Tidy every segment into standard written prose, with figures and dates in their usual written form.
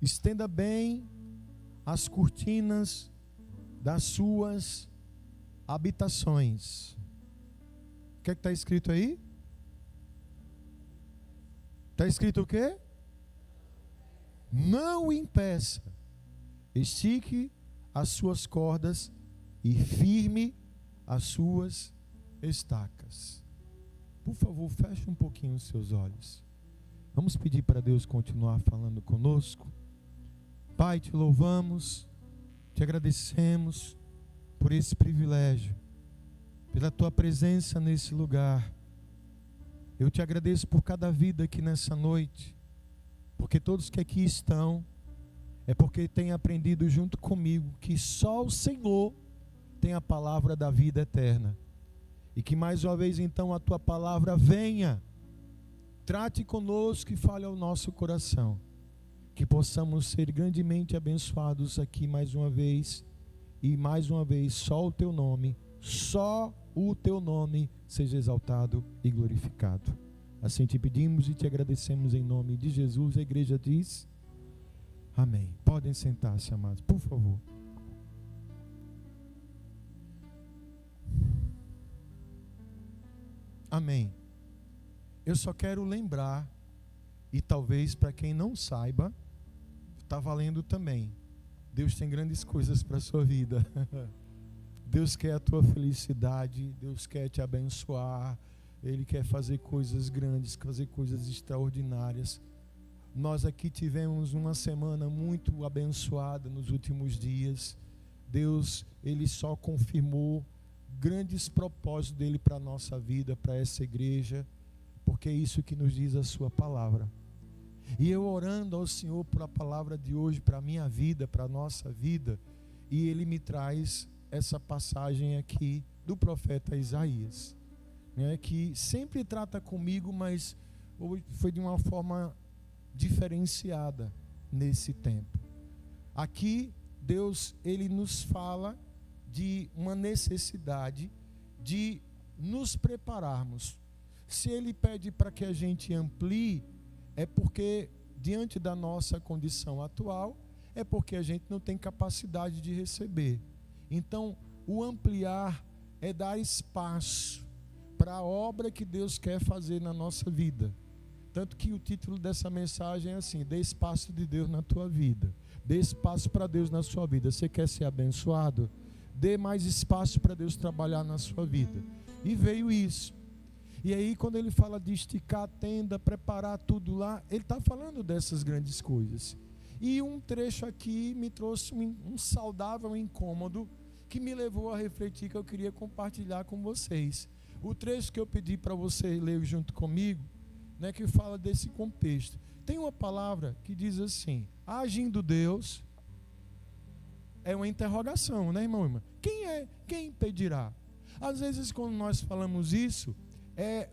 Estenda bem as cortinas das suas habitações. O que é que está escrito aí? Está escrito o quê? Não o impeça. Estique as suas cordas e firme as suas estacas. Por favor, feche um pouquinho os seus olhos. Vamos pedir para Deus continuar falando conosco. Pai, te louvamos, te agradecemos por esse privilégio, pela tua presença nesse lugar. Eu te agradeço por cada vida aqui nessa noite, porque todos que aqui estão, é porque têm aprendido junto comigo que só o Senhor tem a palavra da vida eterna. E que mais uma vez então a tua palavra venha, trate conosco e fale ao nosso coração. Que possamos ser grandemente abençoados aqui mais uma vez. E mais uma vez só o teu nome seja exaltado e glorificado. Assim te pedimos e te agradecemos em nome de Jesus. A igreja diz amém. Podem sentar-se, amados, por favor. Amém. Eu só quero lembrar, e talvez para quem não saiba, está valendo também. Deus tem grandes coisas para a sua vida. Deus quer a tua felicidade, Deus quer te abençoar, Ele quer fazer coisas grandes, fazer coisas extraordinárias. Nós aqui tivemos uma semana muito abençoada nos últimos dias. Deus, Ele só confirmou grandes propósitos dele para a nossa vida, para essa igreja, porque é isso que nos diz a sua palavra. E eu orando ao Senhor por a palavra de hoje, para a minha vida, para a nossa vida, e Ele me traz essa passagem aqui do profeta Isaías, né, que sempre trata comigo, mas hoje foi de uma forma diferenciada nesse tempo. Aqui Deus, Ele nos fala de uma necessidade de nos prepararmos. Se Ele pede para que a gente amplie, é porque diante da nossa condição atual, é porque a gente não tem capacidade de receber. Então, o ampliar é dar espaço para a obra que Deus quer fazer na nossa vida. Tanto que o título dessa mensagem é assim: dê espaço de Deus na tua vida. Dê espaço para Deus na sua vida. Você quer ser abençoado? Dê mais espaço para Deus trabalhar na sua vida. E veio isso. E aí quando ele fala de esticar a tenda, preparar tudo lá, ele está falando dessas grandes coisas. E um trecho aqui me trouxe um saudável incômodo que me levou a refletir, que eu queria compartilhar com vocês. O trecho que eu pedi para você ler junto comigo, né, que fala desse contexto. Tem uma palavra que diz assim: agindo Deus, é uma interrogação, né, irmão? Quem impedirá? Às vezes quando nós falamos isso,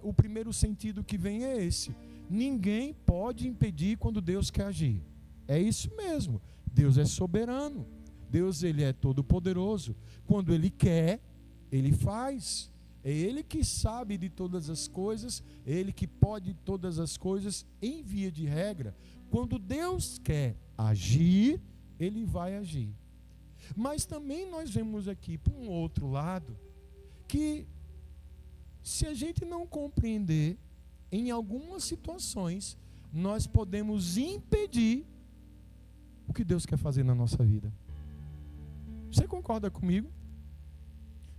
o primeiro sentido que vem é esse: ninguém pode impedir quando Deus quer agir. É isso mesmo. Deus é soberano. Deus, Ele é todo poderoso. Quando Ele quer, Ele faz. É Ele que sabe de todas as coisas, é Ele que pode todas as coisas. Em via de regra, quando Deus quer agir, Ele vai agir. Mas também nós vemos aqui, por um outro lado, que se a gente não compreender, em algumas situações, nós podemos impedir o que Deus quer fazer na nossa vida. Você concorda comigo?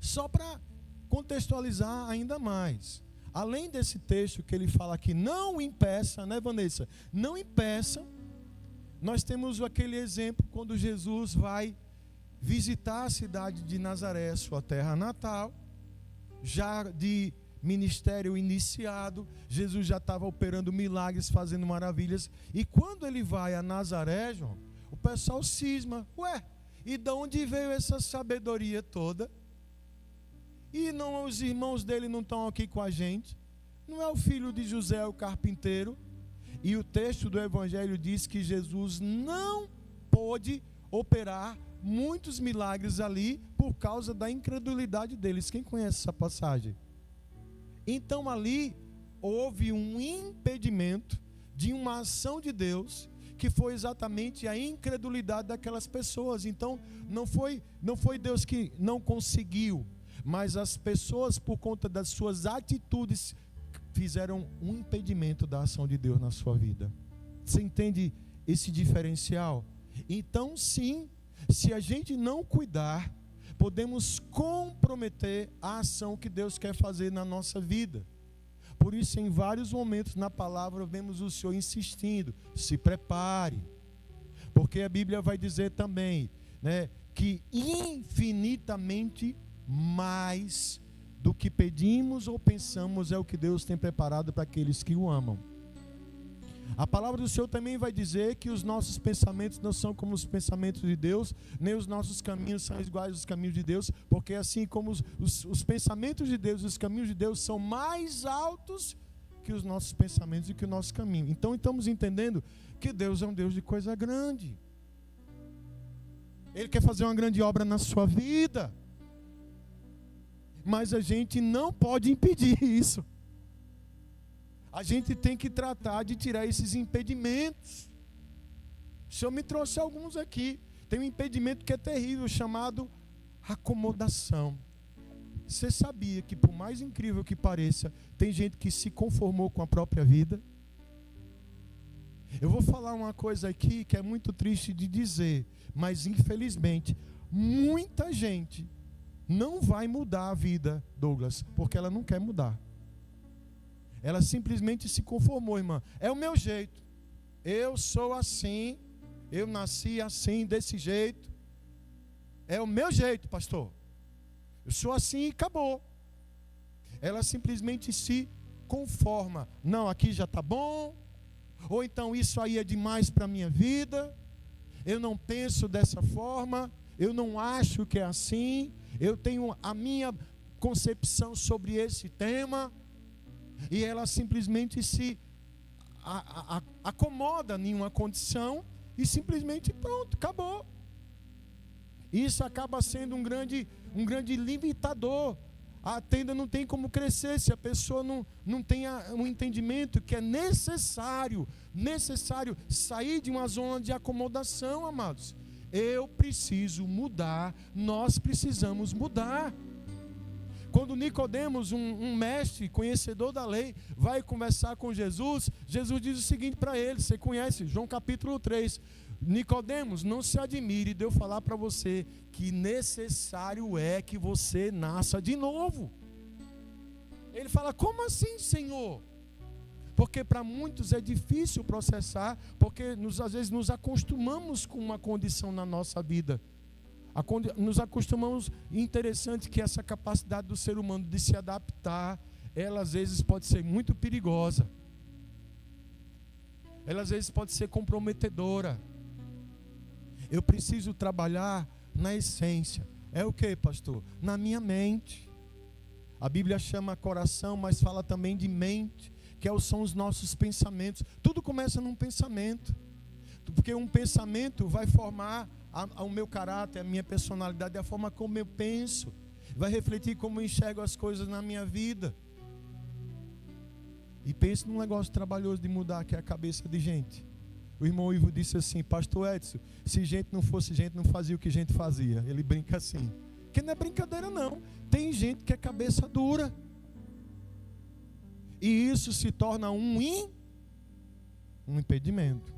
Só para contextualizar ainda mais. Além desse texto que ele fala aqui, não impeça, né, Vanessa? Não impeça. Nós temos aquele exemplo quando Jesus vai visitar a cidade de Nazaré, sua terra natal, já de ministério iniciado. Jesus já estava operando milagres, fazendo maravilhas. E quando ele vai a Nazaré, João, o pessoal cisma: ué, e de onde veio essa sabedoria toda? E não, os irmãos dele não estão aqui com a gente? Não é o filho de José, o carpinteiro? E o texto do Evangelho diz que Jesus não pôde operar muitos milagres ali por causa da incredulidade deles. Quem conhece essa passagem? Então ali houve um impedimento de uma ação de Deus que foi exatamente a incredulidade daquelas pessoas. Então, não foi Deus que não conseguiu, mas as pessoas, por conta das suas atitudes, fizeram um impedimento da ação de Deus na sua vida. Você entende esse diferencial? Então, sim, se a gente não cuidar, podemos comprometer a ação que Deus quer fazer na nossa vida. Por isso, em vários momentos na palavra, vemos o Senhor insistindo: se prepare. Porque a Bíblia vai dizer também, né, que infinitamente mais do que pedimos ou pensamos é o que Deus tem preparado para aqueles que o amam. A palavra do Senhor também vai dizer que os nossos pensamentos não são como os pensamentos de Deus, nem os nossos caminhos são iguais aos caminhos de Deus, porque assim como os pensamentos de Deus, os caminhos de Deus são mais altos que os nossos pensamentos e que o nosso caminho. Então estamos entendendo que Deus é um Deus de coisa grande. Ele quer fazer uma grande obra na sua vida, mas a gente não pode impedir isso. A gente tem que tratar de tirar esses impedimentos. O Senhor me trouxe alguns aqui. Tem um impedimento que é terrível, chamado acomodação. Você sabia que, por mais incrível que pareça, tem gente que se conformou com a própria vida? Eu vou falar uma coisa aqui que é muito triste de dizer, mas infelizmente, muita gente não vai mudar a vida, Douglas, porque ela não quer mudar. Ela simplesmente se conformou, irmã. É o meu jeito. Eu sou assim. Eu nasci assim, desse jeito. É o meu jeito, pastor. Eu sou assim e acabou. Ela simplesmente se conforma. Não, aqui já está bom. Ou então isso aí é demais para a minha vida. Eu não penso dessa forma. Eu não acho que é assim. Eu tenho a minha concepção sobre esse tema. E ela simplesmente se acomoda em uma condição e simplesmente pronto, acabou. Isso acaba sendo um grande limitador. A tenda não tem como crescer se a pessoa não tem um entendimento que é necessário sair de uma zona de acomodação, amados. Eu preciso mudar, nós precisamos mudar. Quando Nicodemos, um mestre, conhecedor da lei, vai conversar com Jesus, Jesus diz o seguinte para ele, você conhece, João capítulo 3, Nicodemos, não se admire de eu falar para você que necessário é que você nasça de novo. Ele fala, como assim, Senhor? Porque para muitos é difícil processar, porque às vezes nos acostumamos com uma condição na nossa vida. Nos acostumamos, interessante que essa capacidade do ser humano de se adaptar, ela às vezes pode ser muito perigosa. Ela às vezes pode ser comprometedora. Eu preciso trabalhar na essência. É o que, pastor? Na minha mente. A Bíblia chama coração, mas fala também de mente, que são os nossos pensamentos. Tudo começa num pensamento. Porque um pensamento vai formar o meu caráter, a minha personalidade, a forma como eu penso, vai refletir como eu enxergo as coisas na minha vida. E pense num negócio trabalhoso de mudar, que é a cabeça de gente. O irmão Ivo disse assim, pastor Edson, se gente não fosse gente, não fazia o que gente fazia. Ele brinca assim, que não é brincadeira não, tem gente que é cabeça dura, e isso se torna um impedimento.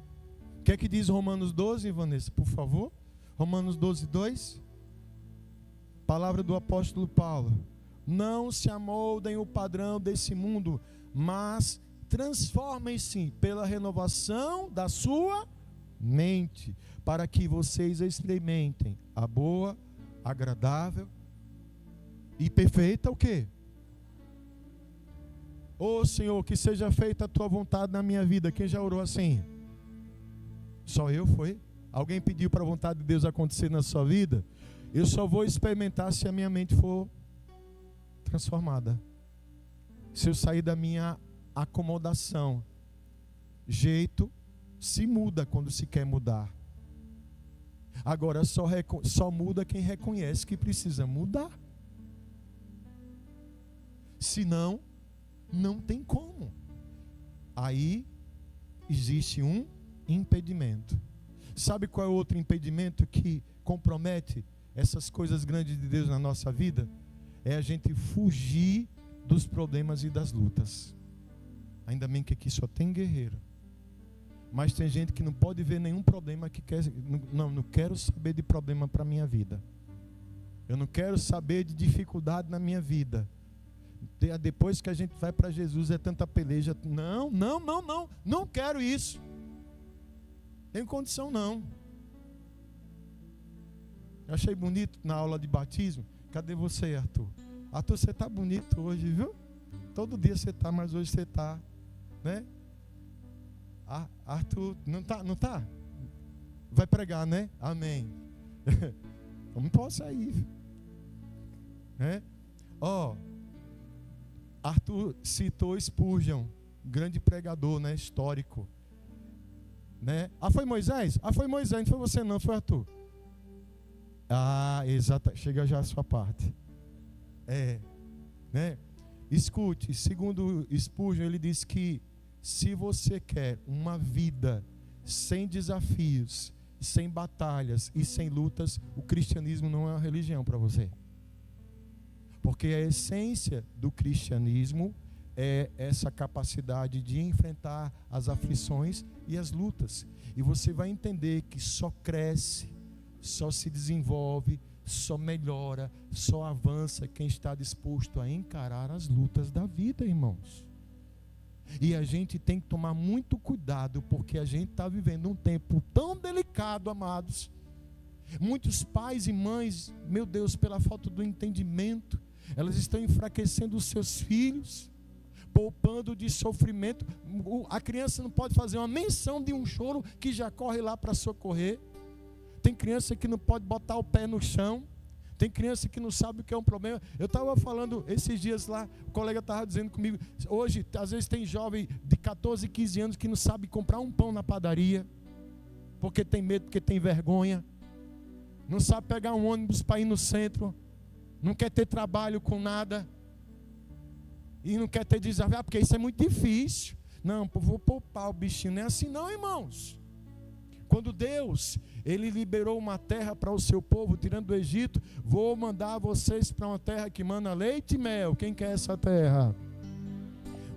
O que é que diz Romanos 12, Vanessa, por favor? Romanos 12, 2. Palavra do apóstolo Paulo. Não se amoldem o padrão desse mundo, mas transformem-se pela renovação da sua mente, para que vocês experimentem a boa, agradável e perfeita o quê? Ô Senhor, que seja feita a tua vontade na minha vida. Quem já orou assim? Só eu, foi? Alguém pediu para a vontade de Deus acontecer na sua vida? Eu só vou experimentar se a minha mente for transformada. Se eu sair da minha acomodação. Jeito se muda quando se quer mudar. Agora só muda quem reconhece que precisa mudar. Senão, não tem como. Aí existe um impedimento. Sabe qual é o outro impedimento que compromete essas coisas grandes de Deus na nossa vida? É a gente fugir dos problemas e das lutas. Ainda bem que aqui só tem guerreiro. Mas tem gente que não pode ver nenhum problema, que quer, não quero saber de problema para a minha vida. Eu não quero saber de dificuldade na minha vida. Depois que a gente vai para Jesus é tanta peleja. Não quero isso. Tem condição não. Eu achei bonito na aula de batismo. Cadê você, Arthur? Arthur, você está bonito hoje, viu? Todo dia você está, mas hoje você está, né? Arthur, não tá? Vai pregar, né? Amém. Eu não posso sair, né? Arthur citou Spurgeon, grande pregador, né? Histórico, né? Foi Moisés? Foi Moisés, não foi você não, foi Arthur. Exato, chega já a sua parte. Né? Escute, segundo Spurgeon, ele diz que se você quer uma vida sem desafios, sem batalhas e sem lutas, o cristianismo não é uma religião para você. Porque a essência do cristianismo é essa capacidade de enfrentar as aflições e as lutas. E você vai entender que só cresce, só se desenvolve, só melhora, só avança quem está disposto a encarar as lutas da vida, irmãos. E a gente tem que tomar muito cuidado, porque a gente está vivendo um tempo tão delicado, amados. Muitos pais e mães, meu Deus, pela falta do entendimento, elas estão enfraquecendo os seus filhos, poupando de sofrimento. A criança não pode fazer uma menção de um choro que já corre lá para socorrer. Tem criança que não pode botar o pé no chão. Tem criança que não sabe o que é um problema. Eu estava falando esses dias lá, o colega estava dizendo comigo, hoje, às vezes tem jovem de 14, 15 anos que não sabe comprar um pão na padaria, porque tem medo, porque tem vergonha. Não sabe pegar um ônibus para ir no centro. Não quer ter trabalho com nada. E não quer ter desafio, porque isso é muito difícil. Não, vou poupar o bichinho. Não é assim não, irmãos. Quando Deus, Ele liberou uma terra para o seu povo, tirando do Egito, vou mandar vocês para uma terra que mana leite e mel. Quem quer essa terra?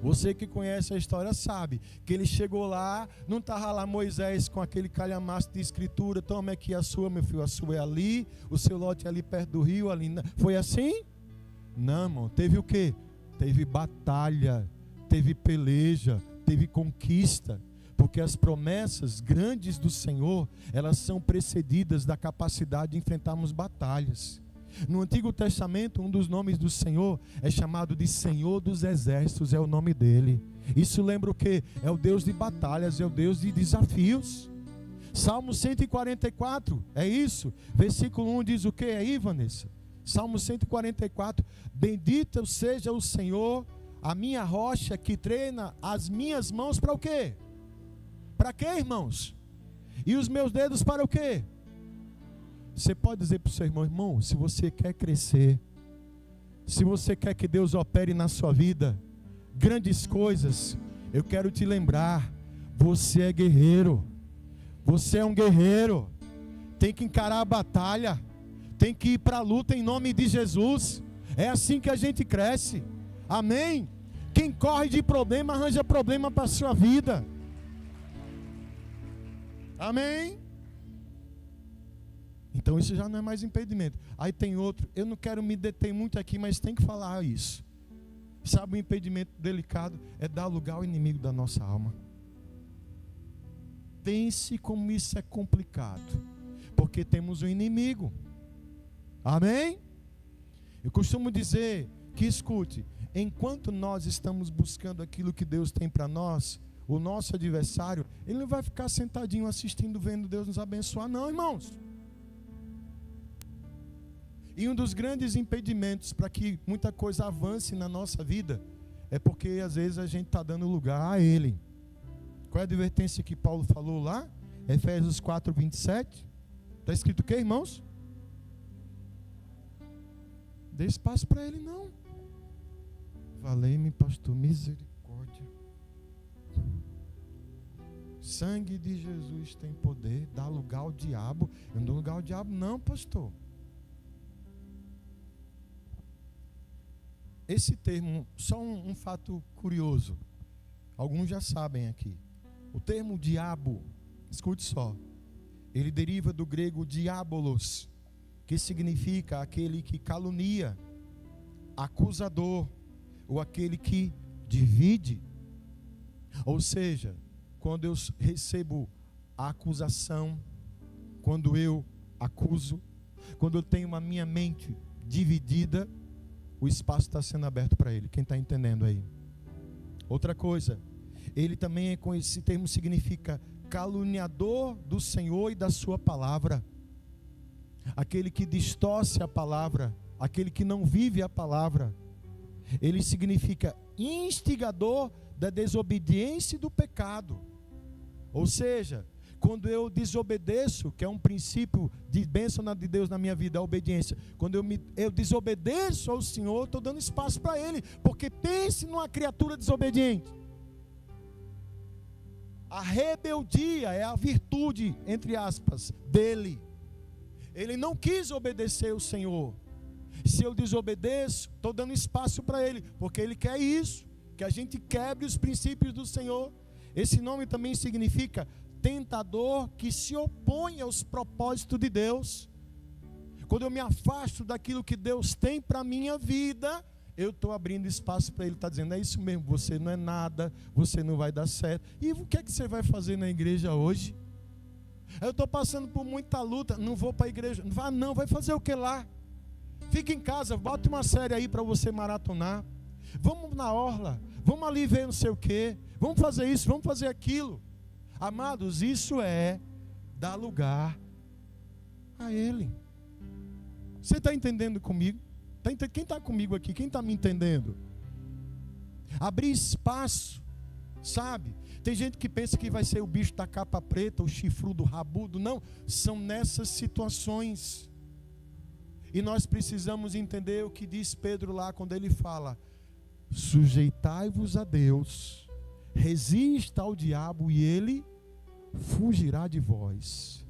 Você que conhece a história sabe que ele chegou lá, não estava lá Moisés com aquele calhamaço de escritura, toma aqui a sua, meu filho, a sua é ali, o seu lote é ali perto do rio, ali. Foi assim? Não, irmão, teve o quê? Teve batalha, teve peleja, teve conquista. Porque as promessas grandes do Senhor, elas são precedidas da capacidade de enfrentarmos batalhas. No Antigo Testamento, um dos nomes do Senhor é chamado de Senhor dos Exércitos, é o nome dele. Isso lembra o quê? É o Deus de batalhas, é o Deus de desafios. Salmo 144, é isso? Versículo 1 diz o quê aí, Vanessa? Salmo 144, bendito seja o Senhor, a minha rocha que treina as minhas mãos para o quê? Para quê, irmãos? E os meus dedos para o quê? Você pode dizer para o seu irmão, se você quer crescer, se você quer que Deus opere na sua vida grandes coisas, eu quero te lembrar, você é guerreiro, você é um guerreiro, tem que encarar a batalha, tem que ir para a luta em nome de Jesus. É assim que a gente cresce, amém? Quem corre de problema arranja problema para a sua vida, amém? Então isso já não é mais impedimento. Aí tem outro, eu não quero me deter muito aqui, mas tem que falar isso. Sabe, o impedimento delicado é dar lugar ao inimigo da nossa alma. Pense como isso é complicado, porque temos um inimigo, amém? Eu costumo dizer que, escute, enquanto nós estamos buscando aquilo que Deus tem para nós, o nosso adversário, ele não vai ficar sentadinho assistindo, vendo Deus nos abençoar, não, irmãos. E um dos grandes impedimentos para que muita coisa avance na nossa vida é porque às vezes a gente está dando lugar a Ele. Qual é a advertência que Paulo falou lá? Efésios 4, 27. Está escrito o quê, irmãos? Dê espaço para Ele, não. Valei-me, pastor, misericórdia. Sangue de Jesus tem poder, dá lugar ao diabo. Eu não dou lugar ao diabo não, pastor. Esse termo, só um fato curioso. Alguns já sabem aqui. O termo diabo, escute só, ele deriva do grego diabolos, que significa aquele que calunia, acusador, ou aquele que divide. Ou seja, quando eu recebo a acusação, quando eu acuso, quando eu tenho a minha mente dividida, o espaço está sendo aberto para ele. Quem está entendendo aí? Outra coisa, ele também esse termo significa caluniador do Senhor e da sua palavra. Aquele que distorce a palavra, aquele que não vive a palavra. Ele significa instigador da desobediência e do pecado. Ou seja, quando eu desobedeço, que é um princípio de bênção de Deus na minha vida, a obediência. Quando eu desobedeço ao Senhor, estou dando espaço para Ele. Porque pense numa criatura desobediente. A rebeldia é a virtude, entre aspas, dele. Ele não quis obedecer ao Senhor. Se eu desobedeço, estou dando espaço para Ele. Porque Ele quer isso, que a gente quebre os princípios do Senhor. Esse nome também significa tentador que se opõe aos propósitos de Deus. Quando eu me afasto daquilo que Deus tem para a minha vida, eu estou abrindo espaço para Ele. Está dizendo, é isso mesmo, você não é nada, você não vai dar certo. E o que é que você vai fazer na igreja hoje? Eu estou passando por muita luta, não vou para a igreja. Não, vai fazer o que lá? Fica em casa, bota uma série aí para você maratonar. Vamos na orla, vamos ali ver não sei o que, vamos fazer isso, vamos fazer aquilo. Amados, isso é dar lugar a Ele. Você está entendendo comigo? Quem está comigo aqui? Quem está me entendendo? Abrir espaço, sabe? Tem gente que pensa que vai ser o bicho da capa preta, o chifrudo rabudo. Não, são nessas situações. E nós precisamos entender o que diz Pedro lá quando ele fala: sujeitai-vos a Deus, resista ao diabo e ele fugirá de vós.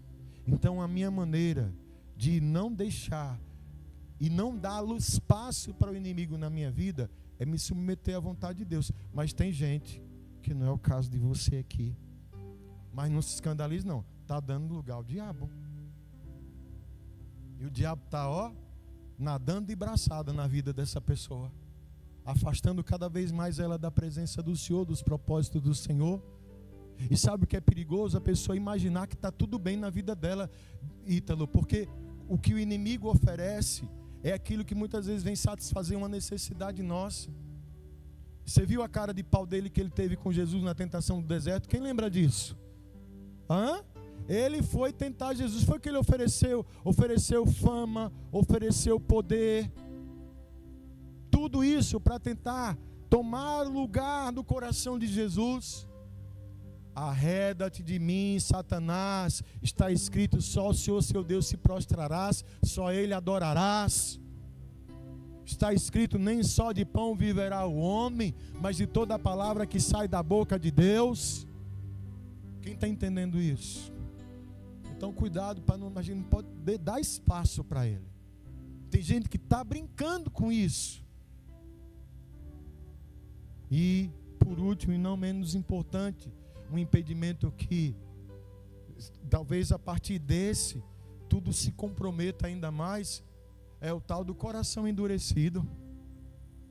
Então a minha maneira de não deixar e não dar espaço para o inimigo na minha vida é me submeter à vontade de Deus. Mas tem gente que não é o caso de você aqui, mas não se escandalize não, está dando lugar ao diabo. E o diabo está nadando de braçada na vida dessa pessoa, afastando cada vez mais ela da presença do Senhor, dos propósitos do Senhor. E sabe o que é perigoso? A pessoa imaginar que está tudo bem na vida dela, Ítalo, porque o que o inimigo oferece é aquilo que muitas vezes vem satisfazer uma necessidade nossa. Você viu a cara de pau dele que ele teve com Jesus na tentação do deserto? Quem lembra disso? Ele foi tentar Jesus, foi o que ele ofereceu? Ofereceu fama, ofereceu poder. Tudo isso para tentar tomar lugar no coração de Jesus. Arreda-te de mim, Satanás, está escrito, só o Senhor seu Deus se prostrarás, só Ele adorarás. Está escrito, nem só de pão viverá o homem, mas de toda a palavra que sai da boca de Deus. Quem está entendendo isso? Então cuidado para não, a gente não pode dar espaço para ele. Tem gente que está brincando com isso. E por último e não menos importante, um impedimento que talvez a partir desse tudo se comprometa ainda mais, é o tal do coração endurecido.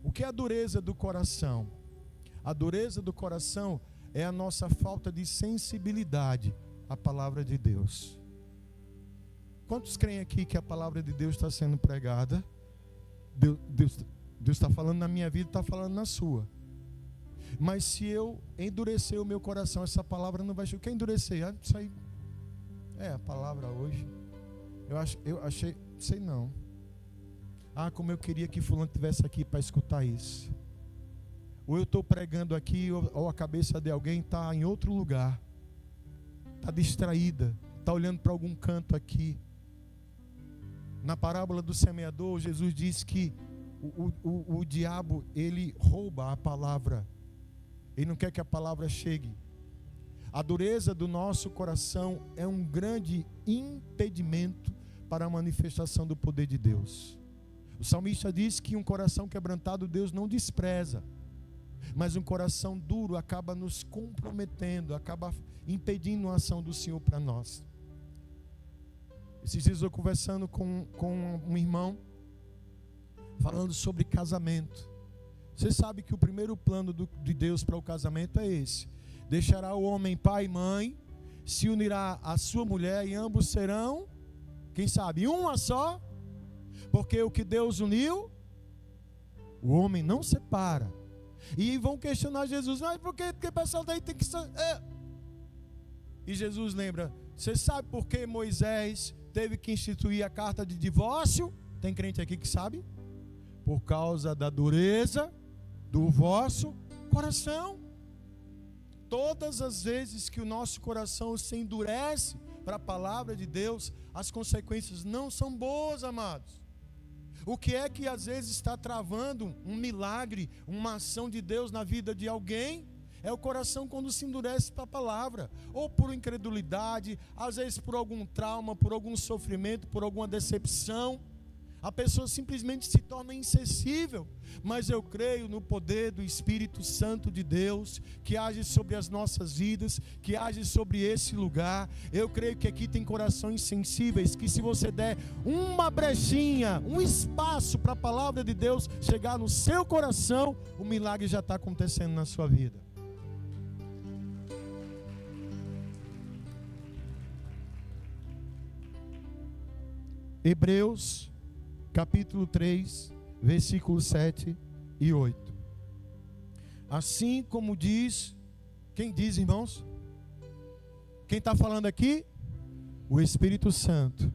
O que é a dureza do coração? A dureza do coração é a nossa falta de sensibilidade à palavra de Deus. Quantos creem aqui que a palavra de Deus está sendo pregada? Deus está falando na minha vida, está falando na sua. Mas se eu endurecer o meu coração, essa palavra não vai chegar. Quer endurecer? Isso aí é a palavra hoje. Eu achei, sei não. Como eu queria que fulano estivesse aqui para escutar isso. Ou eu estou pregando aqui, ou a cabeça de alguém está em outro lugar. Está distraída, está olhando para algum canto aqui. Na parábola do semeador, Jesus diz que o diabo, ele rouba a palavra. Ele não quer que a palavra chegue. A dureza do nosso coração é um grande impedimento para a manifestação do poder de Deus. O salmista diz que um coração quebrantado Deus não despreza, mas um coração duro acaba nos comprometendo, acaba impedindo a ação do Senhor para nós. Esses dias eu conversando com um irmão, falando sobre casamento. Você sabe que o primeiro plano de Deus para o casamento é esse: deixará o homem pai e mãe, se unirá à sua mulher e ambos serão, quem sabe, uma só, porque o que Deus uniu, o homem não separa. E vão questionar Jesus: mas por que o pessoal daí tem que ser... E Jesus lembra: você sabe por que Moisés teve que instituir a carta de divórcio? Tem crente aqui que sabe? Por causa da dureza do vosso coração. Todas as vezes que o nosso coração se endurece para a palavra de Deus, as consequências não são boas, amados. O que é que às vezes está travando um milagre, uma ação de Deus na vida de alguém? É o coração quando se endurece para a palavra, ou por incredulidade, às vezes por algum trauma, por algum sofrimento, por alguma decepção. A pessoa simplesmente se torna insensível. Mas eu creio no poder do Espírito Santo de Deus, que age sobre as nossas vidas, que age sobre esse lugar. Eu creio que aqui tem corações sensíveis, que se você der uma brechinha, um espaço para a palavra de Deus chegar no seu coração, o milagre já está acontecendo na sua vida. Hebreus capítulo 3, versículos 7 e 8. Assim como diz, quem diz, irmãos? Quem está falando aqui? O Espírito Santo.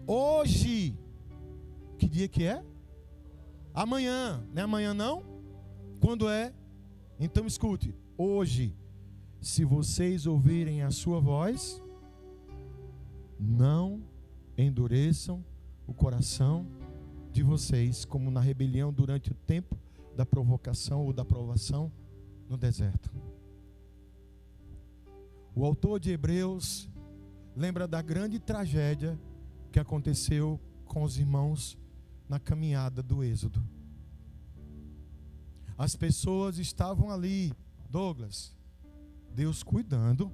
Hoje, que dia que é? Amanhã, não é amanhã não? Quando é? Então escute, hoje, se vocês ouvirem a sua voz, não endureçam o coração de vocês, como na rebelião durante o tempo da provocação ou da provação no deserto. O autor de Hebreus lembra da grande tragédia que aconteceu com os irmãos na caminhada do Êxodo. As pessoas estavam ali, Douglas, Deus cuidando.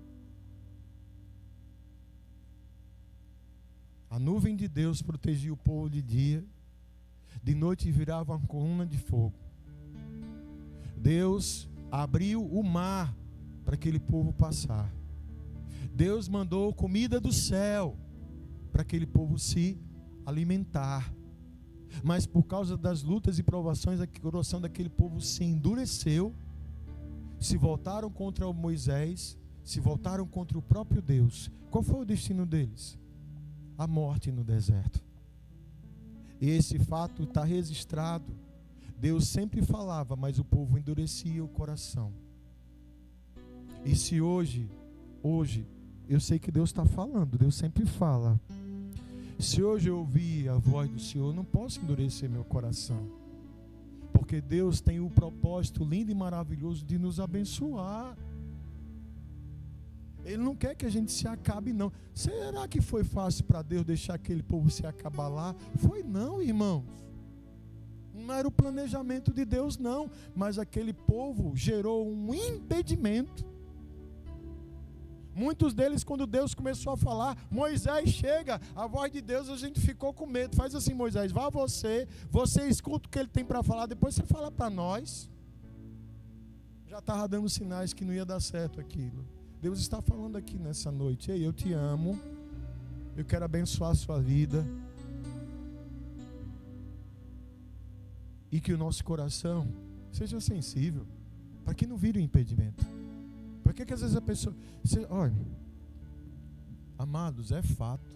A nuvem de Deus protegia o povo de dia, de noite virava uma coluna de fogo. Deus abriu o mar para aquele povo passar. Deus mandou comida do céu para aquele povo se alimentar. Mas por causa das lutas e provações, a coração daquele povo se endureceu, se voltaram contra Moisés, se voltaram contra o próprio Deus. Qual foi o destino deles? A morte no deserto. Esse fato está registrado. Deus sempre falava, mas o povo endurecia o coração. E se hoje, eu sei que Deus está falando, Deus sempre fala. Se hoje eu ouvir a voz do Senhor, eu não posso endurecer meu coração, porque Deus tem o propósito lindo e maravilhoso de nos abençoar. Ele não quer que a gente se acabe, não. Será que foi fácil para Deus deixar aquele povo se acabar lá? Foi não, irmãos. Não era o planejamento de Deus, não. Mas aquele povo gerou um impedimento. Muitos deles, quando Deus começou a falar, Moisés chega, a voz de Deus, a gente ficou com medo. Faz assim, Moisés, vá você escuta o que ele tem para falar, depois você fala para nós. Já estava dando sinais que não ia dar certo aquilo. Deus está falando aqui nessa noite: ei, eu te amo, eu quero abençoar a sua vida, e que o nosso coração seja sensível, para que não vire um impedimento. Para que às vezes a pessoa... olha, amados, é fato.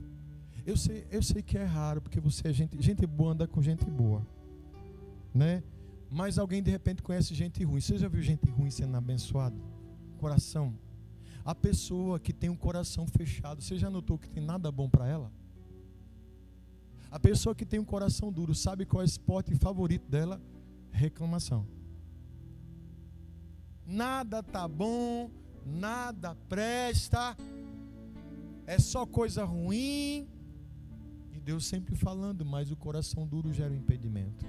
Eu sei que é raro, porque você é gente boa, anda com gente boa, né? Mas alguém de repente conhece gente ruim. Você já viu gente ruim sendo abençoada? Coração. A pessoa que tem um coração fechado, você já notou que tem nada bom para ela? A pessoa que tem um coração duro, sabe qual é o esporte favorito dela? Reclamação. Nada tá bom, nada presta, é só coisa ruim. E Deus sempre falando, mas o coração duro gera um impedimento.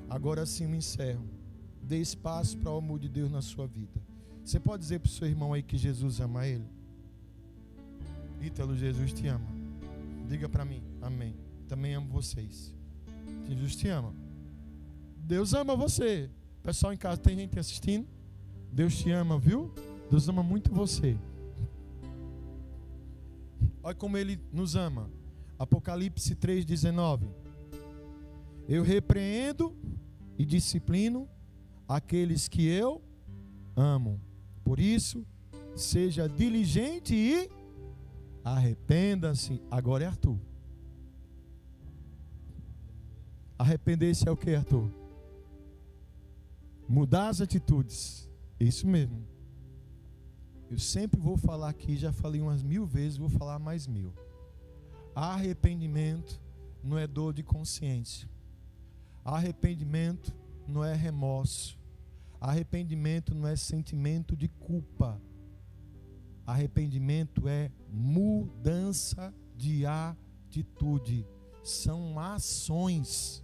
Agora sim eu encerro. Dê espaço para o amor de Deus na sua vida. Você pode dizer para o seu irmão aí que Jesus ama ele? Ítalo, Jesus te ama. Diga para mim, amém. Também amo vocês. Jesus te ama. Deus ama você. Pessoal em casa, tem gente assistindo? Deus te ama, viu? Deus ama muito você. Olha como Ele nos ama. Apocalipse 3,19. Eu repreendo e disciplino aqueles que eu amo. Por isso, seja diligente e arrependa-se. Agora é Arthur. Arrepender-se é o que, Arthur? Mudar as atitudes. Isso mesmo. Eu sempre vou falar aqui, já falei umas 1000 vezes, vou falar mais 1000. Arrependimento não é dor de consciência. Arrependimento não é remorso. Arrependimento não é sentimento de culpa. Arrependimento é mudança de atitude. São ações.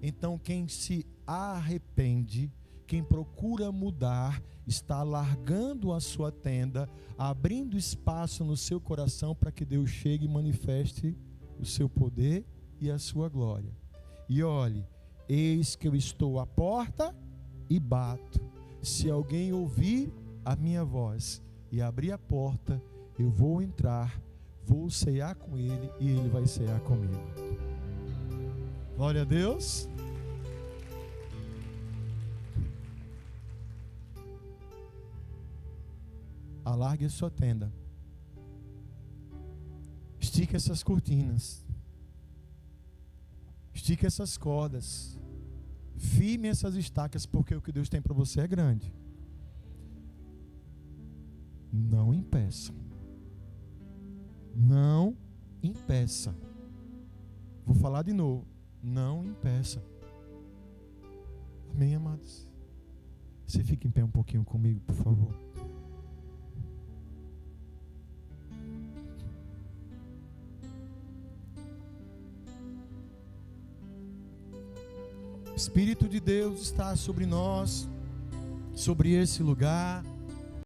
Então quem se arrepende, quem procura mudar, está largando a sua tenda, abrindo espaço no seu coração para que Deus chegue e manifeste o seu poder e a sua glória. E olhe, eis que eu estou à porta e bato. Se alguém ouvir a minha voz e abrir a porta, eu vou entrar, vou cear com ele e ele vai cear comigo. Glória a Deus. Alargue a sua tenda. Estique essas cortinas. Estique essas cordas. Firme essas estacas, porque o que Deus tem para você é grande. Não impeça. Não impeça. Vou falar de novo. Não impeça. Amém, amados? Você fica em pé um pouquinho comigo, por favor. O Espírito de Deus está sobre nós, sobre esse lugar.